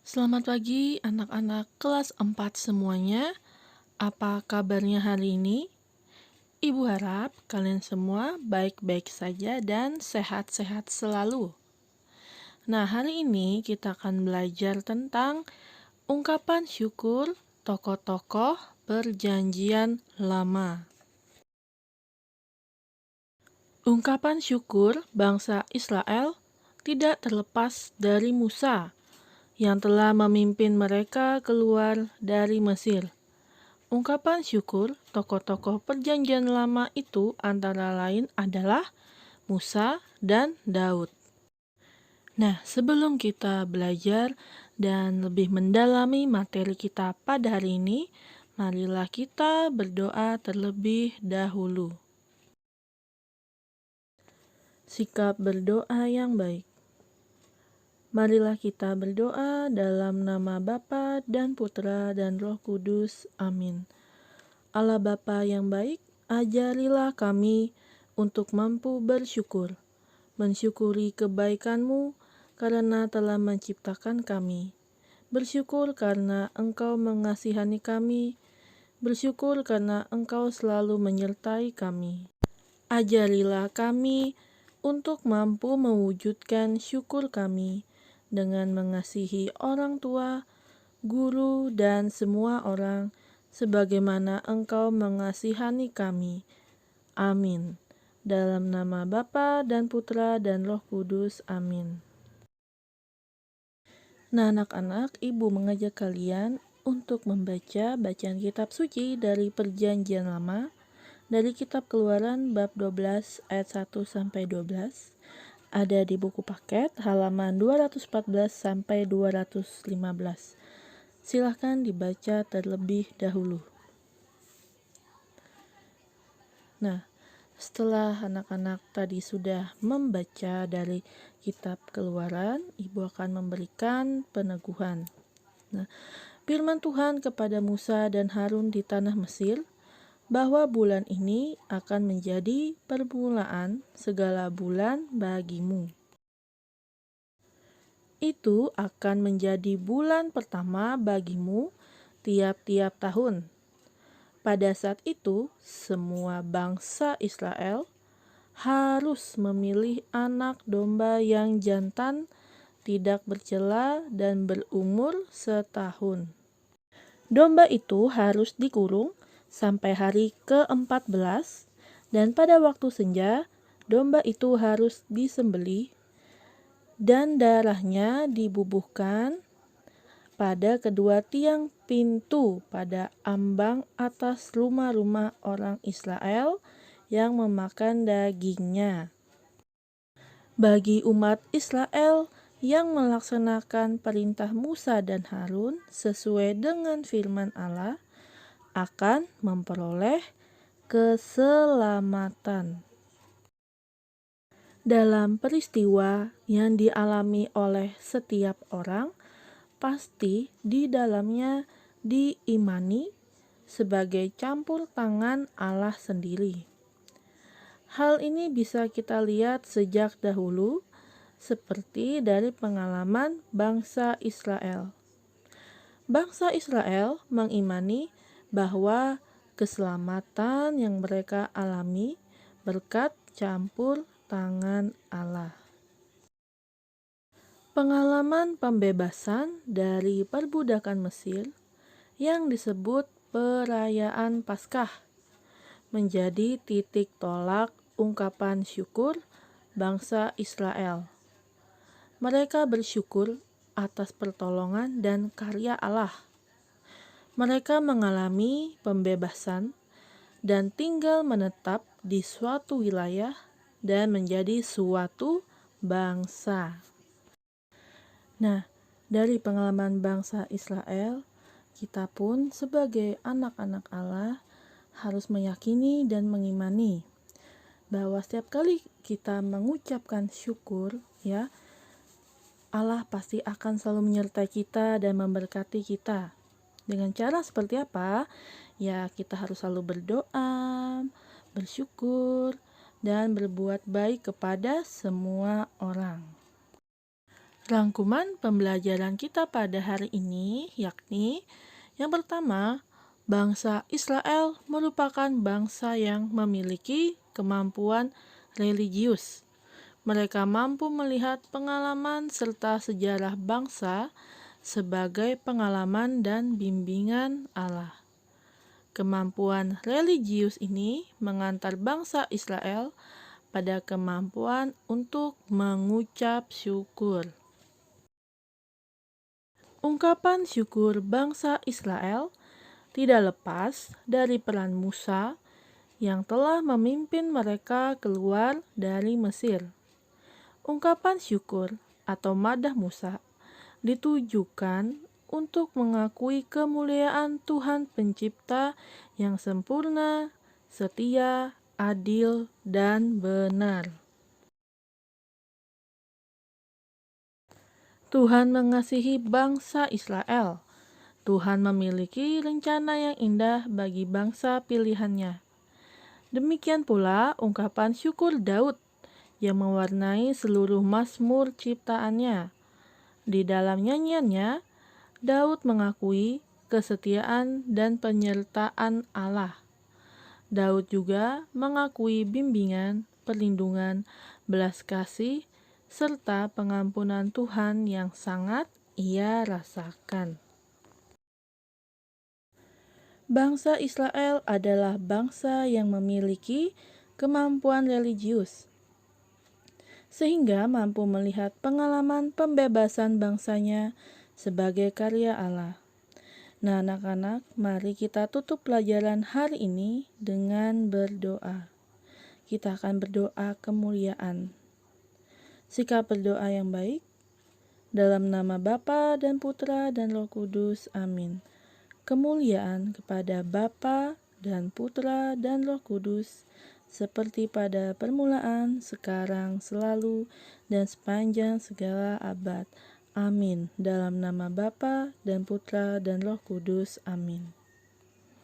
Selamat pagi anak-anak kelas 4 semuanya. Apa kabarnya hari ini? Ibu harap kalian semua baik-baik saja dan sehat-sehat selalu. Nah, hari ini kita akan belajar tentang ungkapan syukur tokoh-tokoh Perjanjian Lama. Ungkapan syukur bangsa Israel tidak terlepas dari Musa yang telah memimpin mereka keluar dari Mesir. Ungkapan syukur tokoh-tokoh Perjanjian Lama itu antara lain adalah Musa dan Daud. Nah, sebelum kita belajar dan lebih mendalami materi kita pada hari ini, marilah kita berdoa terlebih dahulu. Sikap berdoa yang baik. Marilah kita berdoa dalam nama Bapa dan Putra dan Roh Kudus. Amin. Allah Bapa yang baik, ajarilah kami untuk mampu bersyukur, mensyukuri kebaikan-Mu karena telah menciptakan kami. Bersyukur karena Engkau mengasihani kami, bersyukur karena Engkau selalu menyertai kami. Ajarilah kami untuk mampu mewujudkan syukur kami dengan mengasihi orang tua, guru, dan semua orang, sebagaimana Engkau mengasihani kami. Amin. Dalam nama Bapa dan Putra dan Roh Kudus. Amin. Nah, anak-anak, Ibu mengajak kalian untuk membaca bacaan kitab suci dari Perjanjian Lama dari kitab Keluaran bab 12 ayat 1 sampai 12. Ada di buku paket halaman 214 sampai 215. Silahkan dibaca terlebih dahulu. Nah, setelah anak-anak tadi sudah membaca dari kitab Keluaran, Ibu akan memberikan peneguhan. Nah, firman Tuhan kepada Musa dan Harun di tanah Mesir, bahwa bulan ini akan menjadi permulaan segala bulan bagimu. Itu akan menjadi bulan pertama bagimu tiap-tiap tahun. Pada saat itu, semua bangsa Israel harus memilih anak domba yang jantan, tidak bercela, dan berumur setahun. Domba itu harus dikurung sampai hari ke-14, dan pada waktu senja, domba itu harus disembelih, dan darahnya dibubuhkan pada kedua tiang pintu pada ambang atas rumah-rumah orang Israel yang memakan dagingnya. Bagi umat Israel yang melaksanakan perintah Musa dan Harun sesuai dengan firman Allah akan memperoleh keselamatan. Dalam peristiwa yang dialami oleh setiap orang, pasti di dalamnya diimani sebagai campur tangan Allah sendiri. Hal ini bisa kita lihat sejak dahulu, seperti dari pengalaman bangsa Israel. Bangsa Israel mengimani bahwa keselamatan yang mereka alami berkat campur tangan Allah. Pengalaman pembebasan dari perbudakan Mesir yang disebut perayaan Paskah menjadi titik tolak ungkapan syukur bangsa Israel. Mereka bersyukur atas pertolongan dan karya Allah. Mereka mengalami pembebasan dan tinggal menetap di suatu wilayah dan menjadi suatu bangsa. Nah, dari pengalaman bangsa Israel, kita pun sebagai anak-anak Allah harus meyakini dan mengimani bahwa setiap kali kita mengucapkan syukur, ya, Allah pasti akan selalu menyertai kita dan memberkati kita. Dengan cara seperti apa? Ya, kita harus selalu berdoa, bersyukur, dan berbuat baik kepada semua orang. Rangkuman pembelajaran kita pada hari ini yakni yang pertama, bangsa Israel merupakan bangsa yang memiliki kemampuan religius. Mereka mampu melihat pengalaman serta sejarah bangsa sebagai pengalaman dan bimbingan Allah. Kemampuan religius ini mengantar bangsa Israel pada kemampuan untuk mengucap syukur. Ungkapan syukur bangsa Israel tidak lepas dari peran Musa yang telah memimpin mereka keluar dari Mesir. Ungkapan syukur atau madah Musa ditujukan untuk mengakui kemuliaan Tuhan Pencipta yang sempurna, setia, adil, dan benar. Tuhan mengasihi bangsa Israel. Tuhan memiliki rencana yang indah bagi bangsa pilihannya. Demikian pula ungkapan syukur Daud yang mewarnai seluruh mazmur ciptaannya. Di dalam nyanyiannya, Daud mengakui kesetiaan dan penyertaan Allah. Daud juga mengakui bimbingan, perlindungan, belas kasih, serta pengampunan Tuhan yang sangat ia rasakan. Bangsa Israel adalah bangsa yang memiliki kemampuan religius, sehingga mampu melihat pengalaman pembebasan bangsanya sebagai karya Allah. Nah, anak-anak, mari kita tutup pelajaran hari ini dengan berdoa. Kita akan berdoa kemuliaan. Sikap berdoa yang baik, dalam nama Bapa dan Putra dan Roh Kudus, amin. Kemuliaan kepada Bapa dan Putra dan Roh Kudus, seperti pada permulaan, sekarang, selalu, dan sepanjang segala abad. Amin. Dalam nama Bapa dan Putra dan Roh Kudus, amin.